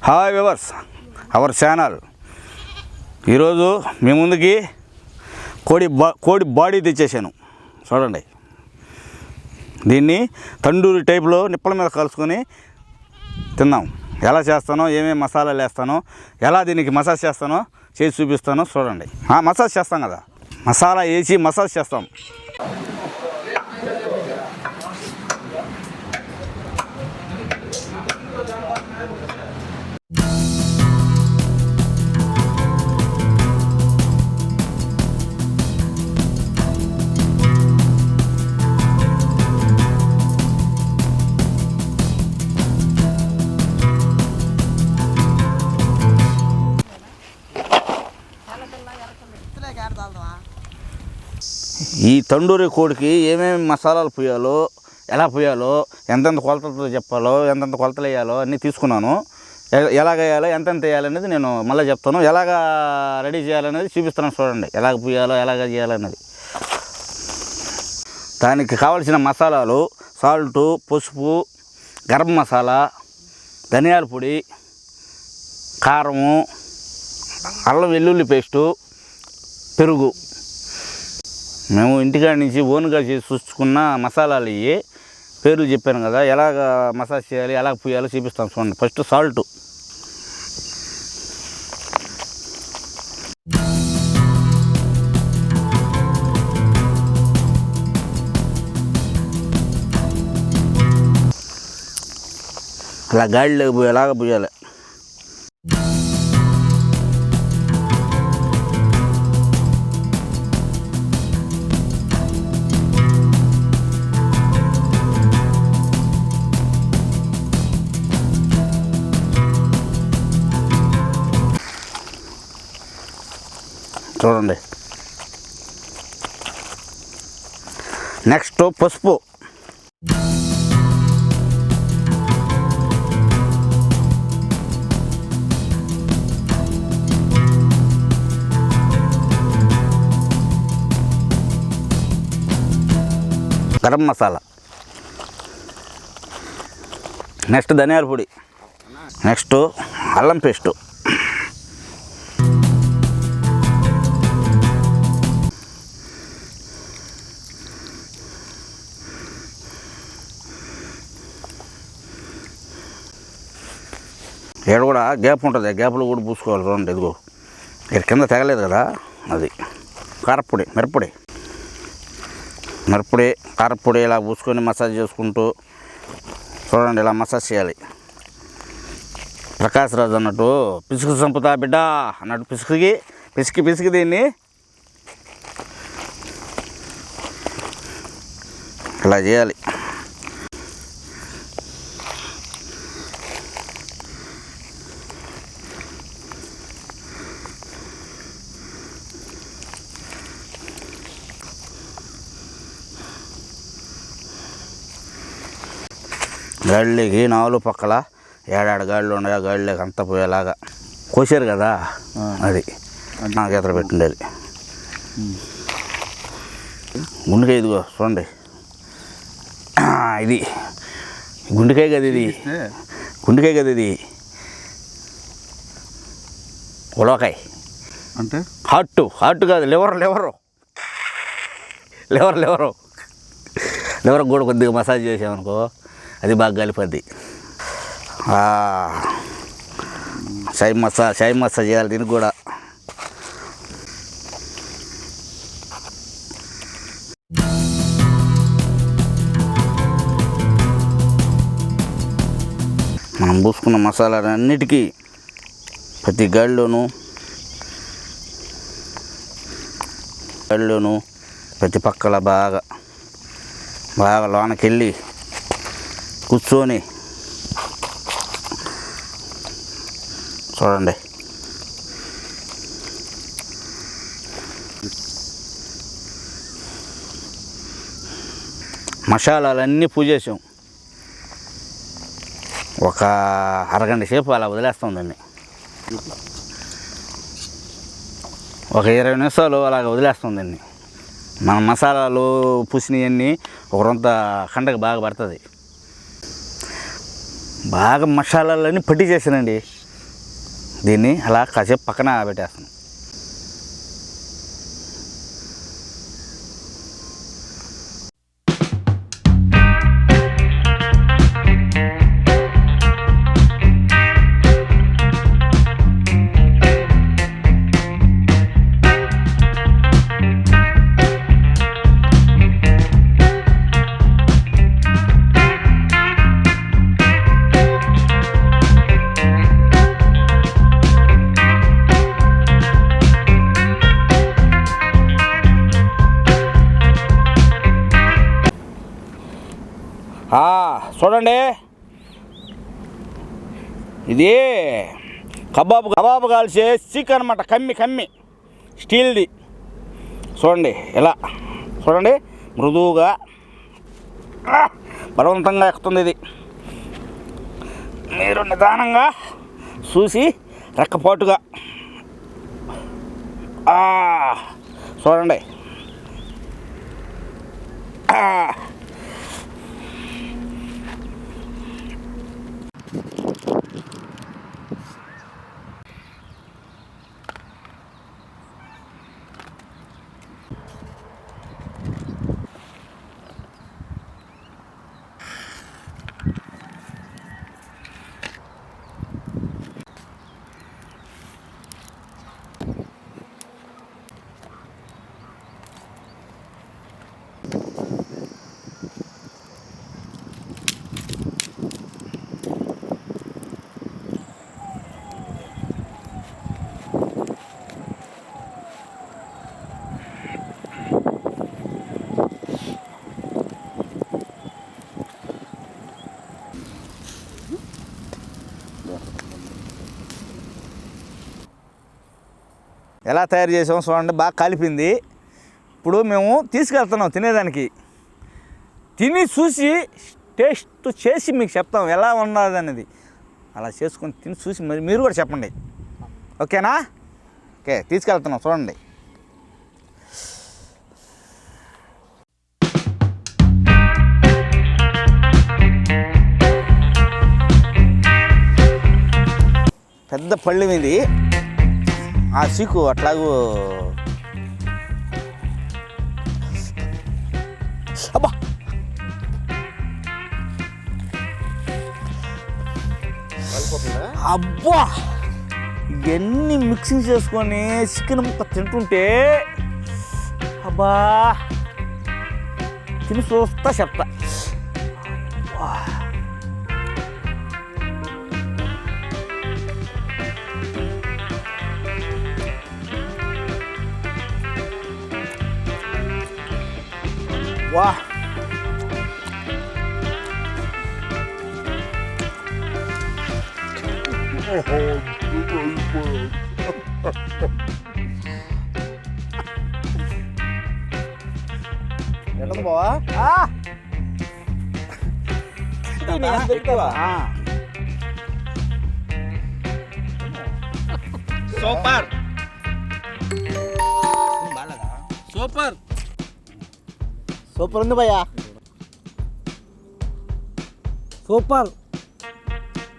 Hi viewers, our channel. ఈరోజు మీ ముందుకి కోడి బాడీ తెచ్చేసాను. చూడండి, దీన్ని తండూరి టైప్లో నిప్పల మీద కలుసుకొని తిన్నాం. ఎలా చేస్తానో, ఏమేమి మసాలాలు వేస్తానో, ఎలా దీనికి మసాజ్ చేస్తానో చేసి చూపిస్తానో చూడండి. మసాజ్ చేస్తాం కదా, మసాలా వేసి మసాజ్ చేస్తాం. ఈ తండూరి కోడికి ఏమేమి మసాలాలు పోయాలో, ఎలా పోయాలో, ఎంతెంత కొలతలతో చెప్పాలో, ఎంతెంత కొలతలు వేయాలో అన్నీ తీసుకున్నాను. ఎలాగ వేయాలో, ఎంతెంత వేయాలనేది నేను మళ్ళీ చెప్తాను. ఎలాగ రెడీ చేయాలనేది చూపిస్తాను. చూడండి, ఎలాగ పోయాలో, ఎలాగ చేయాలనేది. దానికి కావలసిన మసాలాలు: సాల్టు, పసుపు, గరం మసాలా, ధనియాల పొడి, కారము, అల్లం వెల్లుల్లి పేస్టు, పెరుగు. మేము ఇంటికాడ నుంచి ఓన్గా చేసి చూసుకున్న మసాలాలు ఇవి. పేర్లు చెప్పాను కదా, ఎలాగ మసాజ్ చేయాలి, ఎలాగ పూయాలో చూపిస్తాం. చూడండి, ఫస్ట్ సాల్టు. అలా గాడిలోకి పోయేలాగా పోయాలి. చూడండి, నెక్స్ట్ పసుపు. గరం మసాలా. నెక్స్ట్ ధనియాల పొడి. నెక్స్ట్ అల్లం పేస్టు. ఇక్కడ కూడా గ్యాప్ ఉంటుంది, గ్యాప్లో కూడా పూసుకోవాలి. చూడండి, ఇదిగో ఇక్కడ కింద తెగలేదు కదా, అది. కారపొడి, మిరప్పొడి, కారపొడి ఇలా పూసుకొని మసాజ్ చేసుకుంటూ చూడండి, ఇలా మసాజ్ చేయాలి. ప్రకాశ్ రాజు అన్నట్టు పిసుకు చంపుతా బిడ్డ అన్నట్టు పిసికి దీన్ని ఇలా చేయాలి. గాడిలోకి నాలుగు పక్కల ఏడాడు గాడిలో ఉన్నాయి, ఆ గాడిలోకి అంతా పోయేలాగా కోసారు కదా, అది నాకు ఎదురు పెట్టిండేది. గుండెకాయ ఇదిగో చూడండి, ఇది గుండెకాయ కదా, ఇది ఉలవకాయ అంటే హార్ట్ కాదు, లివర్ కూడా కొద్దిగా మసాజ్ చేసామనుకో, అది బాగా కలిపద్ది. షాయి మసాజ్ చేయాలి దీనికి కూడా. మనం మనం పూసుకున్న మసాలాలన్నిటికీ ప్రతి గాడిలోనూ ప్రతి పక్కల బాగా లోనకెళ్ళి కూర్చొని చూడండి. మసాలాలన్నీ పూజేసాం. ఒక అరగంట సేపు అలా వదిలేస్తాం దాన్ని. ఒక 20 నిమిషాలు అలాగ వదిలేస్తాం దాన్ని. మన మసాలాలు పూసినవన్నీ ఒక రొంత కండకు బాగా పడుతుంది. బాగా మసాలాలన్నీ పట్టి చేసానండి. దీన్ని అలా కాసేపు పక్కన పెట్టేస్తాను. చూడండి, ఇది కబాబు కాల్చే సీక్ అనమాట. కమ్మి స్టీల్ది. చూడండి ఇలా చూడండి, మృదువుగా బలవంతంగా ఎక్కుతుంది. ఇది మీరు నిదానంగా చూసి రెక్కపాటుగా చూడండి. ఎలా తయారు చేసాము చూడండి. బాగా కలిపింది. ఇప్పుడు మేము తీసుకెళ్తున్నాం తినేదానికి. తిని చూసి టేస్ట్ చేసి మీకు చెప్తాం ఎలా ఉన్నది అనేది. అలా చేసుకొని తిని చూసి మరి మీరు కూడా చెప్పండి. ఓకేనా? ఓకే, తీసుకెళ్తున్నాం చూడండి. పెద్ద పళ్ళెం ఇది. ఆ సీకు అట్లాగూ అబ్బా అబ్బా ఇవన్నీ మిక్సింగ్ చేసుకొని చికెన్ ముక్క తింటుంటే అబ్బా తిని చూస్తా చెప్తా. వా ఎక్కడ బావా? సూపర్ సూపర్ సూపర్ ఉంది భయ్యా, సూపర్.